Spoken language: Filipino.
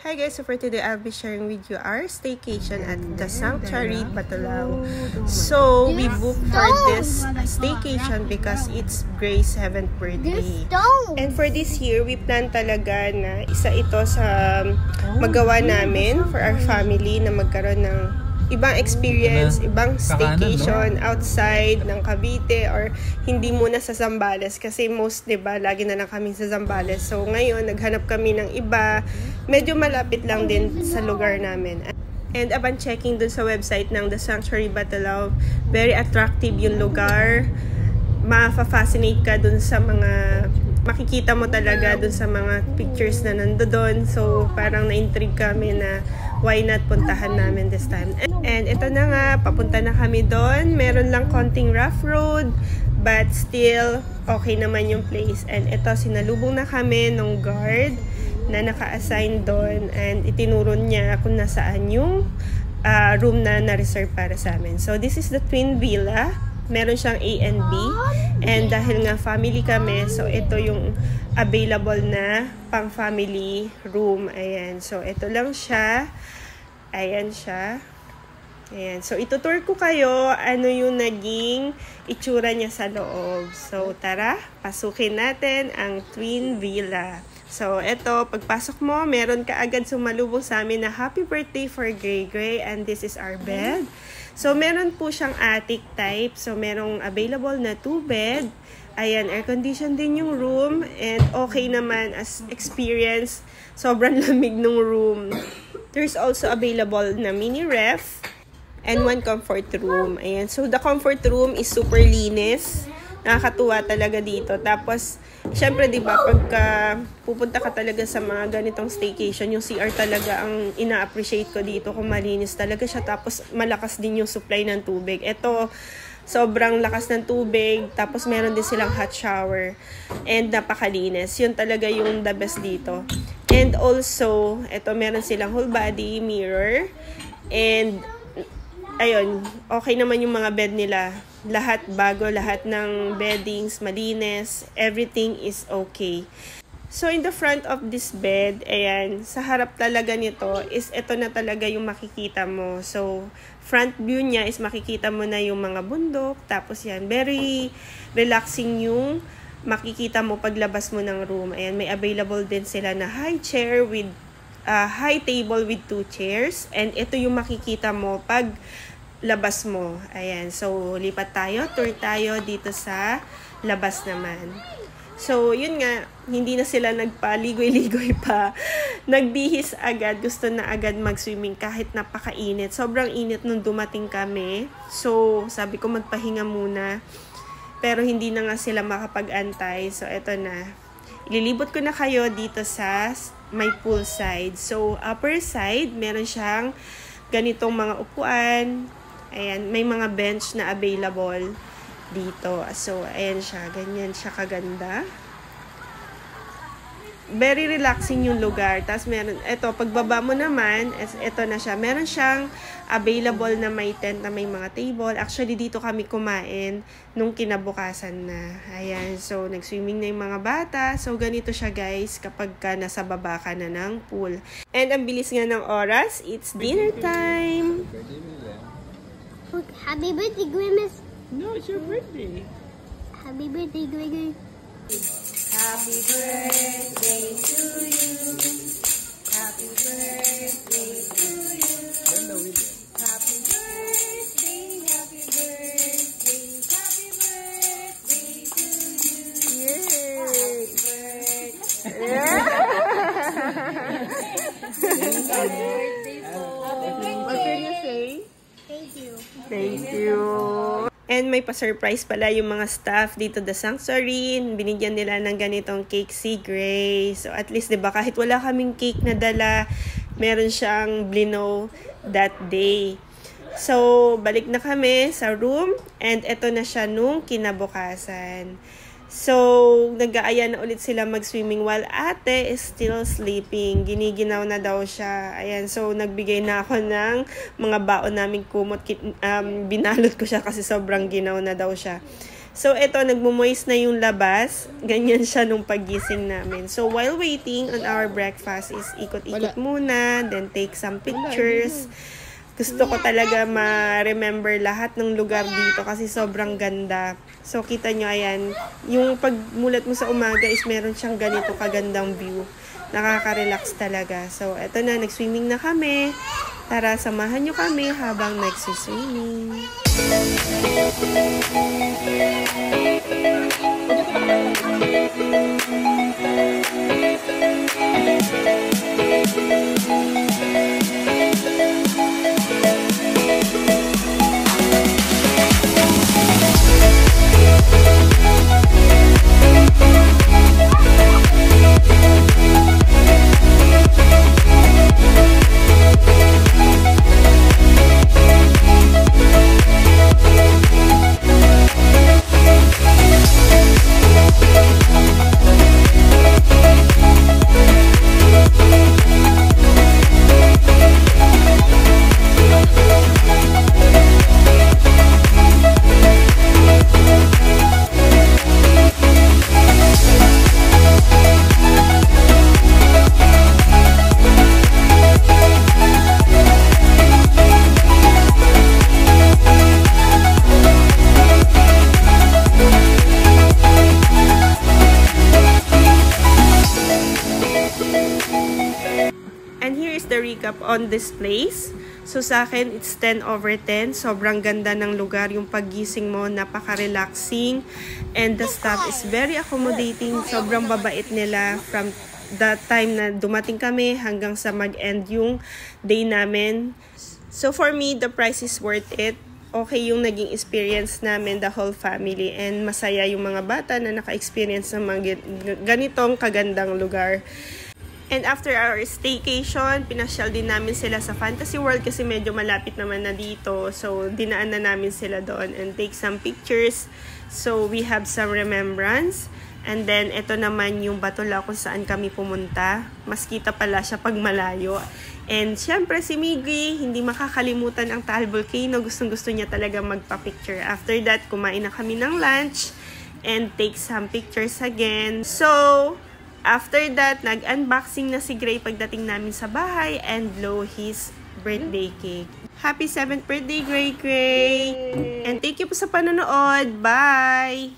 Hi guys, so for today I'll be sharing with you our staycation at the Sanctuary Batulao. So we booked for this staycation because it's Grace's 7th birthday. And for this year, we plan talaga na isa ito sa magawa namin for our family na magkaroon ng ibang experience, ibang staycation outside ng Cavite or hindi muna sa Zambales kasi most, diba, lagi na lang kami sa Zambales. So ngayon, naghanap kami ng iba, medyo malapit lang din sa lugar namin. And upon checking dun sa website ng The Sanctuary Batulao, very attractive yung lugar. Ma-fascinate ka dun sa mga makikita mo talaga dun sa mga pictures na nandoon. So parang na-intrigue kami na why not puntahan namin this time. And ito na nga, papunta na kami doon. Meron lang konting rough road, but still, okay naman yung place. And ito, sinalubong na kami nung guard na naka-assign doon. And itinuro niya kung nasaan yung room na na-reserve para sa amin. So, this is the twin villa. Meron siyang A and B. And dahil nga family kami, so ito yung available na pang family room. Ayan. So, ito lang siya. Ayan siya. Ayan. So, itutour ko kayo ano yung naging itsura niya sa loob. So, tara, pasukin natin ang twin villa. So, ito, pagpasok mo, meron ka agad sumalubong sa amin na happy birthday for Gray Gray. And this is our bed. So, meron po siyang attic type. So, merong available na 2-bed. Ayan, air-conditioned din yung room. And okay naman as experience. Sobrang lamig ng room. There's also available na mini ref. And 1 comfort room. Ayan. So, the comfort room is super linis. Nakakatuwa talaga dito. Tapos, syempre, diba, pagka pupunta ka talaga sa mga ganitong staycation, yung CR talaga ang ina-appreciate ko dito kung malinis talaga siya. Tapos, malakas din yung supply ng tubig. Ito, sobrang lakas ng tubig. Tapos, meron din silang hot shower. And napakalinis. Yun talaga yung the best dito. And also, ito, meron silang whole body mirror. And, ayun, okay naman yung mga bed nila. Lahat bago, lahat ng beddings, malinis, everything is okay. So, in the front of this bed, ayan, sa harap talaga nito is ito na talaga yung makikita mo. So, front view niya is makikita mo na yung mga bundok. Tapos yan, very relaxing yung makikita mo paglabas mo ng room. Ayan, may available din sila na high chair with high table with 2 chairs. And ito yung makikita mo pag labas mo. Ayan. So, lipat tayo. Tour tayo dito sa labas naman. So, yun nga. Hindi na sila nagpaligoy-ligoy pa. Nagbihis agad. Gusto na agad mag-swimming kahit napakainit. Sobrang init nung dumating kami. So, sabi ko magpahinga muna. Pero hindi na nga sila makapag-antay. So, eto na. Ililibot ko na kayo dito sa may pool side. So, upper side, meron siyang ganitong mga upuan. Ayan, may mga bench na available dito. So, ayan siya. Ganyan siya kaganda. Very relaxing yung lugar. Tapos, meron, ito, pagbaba mo naman, ito na siya. Meron siyang available na may tent na may mga table. Actually, dito kami kumain nung kinabukasan na. Ayan, so, nag-swimming na yung mga bata. So, ganito siya, guys, kapag ka nasa baba ka na ng pool. And, ang bilis nga ng oras, it's dinner time! Look, happy birthday, Grimace. No, it's your birthday. Happy birthday, Gregory. Happy birthday to you. Happy birthday to you. Happy birthday, happy birthday, happy birthday to you. Yay! Happy birthday po. What can you say? Thank you. Thank you. And may pa-surprise pala yung mga staff dito the Sanctuary. Binigyan nila ng ganitong cake si Gray. So at least, diba, kahit wala kaming cake na dala, meron siyang blino that day. So, balik na kami sa room. And eto na siya nung kinabukasan. So, nag-aaya na ulit sila mag-swimming while ate is still sleeping. Giniginaw na daw siya. Ayan, so nagbigay na ako ng mga baon naming kumot. Binalot ko siya kasi sobrang ginaw na daw siya. So, ito, nagmumoist na yung labas. Ganyan siya nung paggising namin. So, while waiting on our breakfast is ikot-ikot muna, then take some pictures. Gusto ko talaga ma-remember lahat ng lugar dito kasi sobrang ganda. So, kita nyo, ayan, yung pagmulat mo sa umaga is meron siyang ganito kagandang view. Nakaka-relax talaga. So, eto na, nag-swimming na kami. Tara, samahan nyo kami habang nagsiswimming. Recap on this place. So sa akin, it's 10/10. Sobrang ganda ng lugar. Yung paggising mo, napaka-relaxing. And the staff is very accommodating. Sobrang babait nila from the time na dumating kami hanggang sa mag-end yung day namin. So for me, the price is worth it. Okay yung naging experience namin, the whole family. And masaya yung mga bata na naka-experience ng mga ganitong kagandang lugar. And after our staycation, pinasyal din namin sila sa Fantasy World kasi medyo malapit naman na dito. So, dinaan na namin sila doon and take some pictures. So, we have some remembrance. And then, ito naman yung Batula kung saan kami pumunta. Mas kita pala siya pag malayo. And, syempre, si Miggy, hindi makakalimutan ang Taal Volcano. Gustong-gusto niya talaga magpa-picture. After that, kumain na kami ng lunch and take some pictures again. So, after that, nag-unboxing na si Gray pagdating namin sa bahay and blow his birthday cake. Happy 7th birthday, Gray! And thank you po sa panonood. Bye!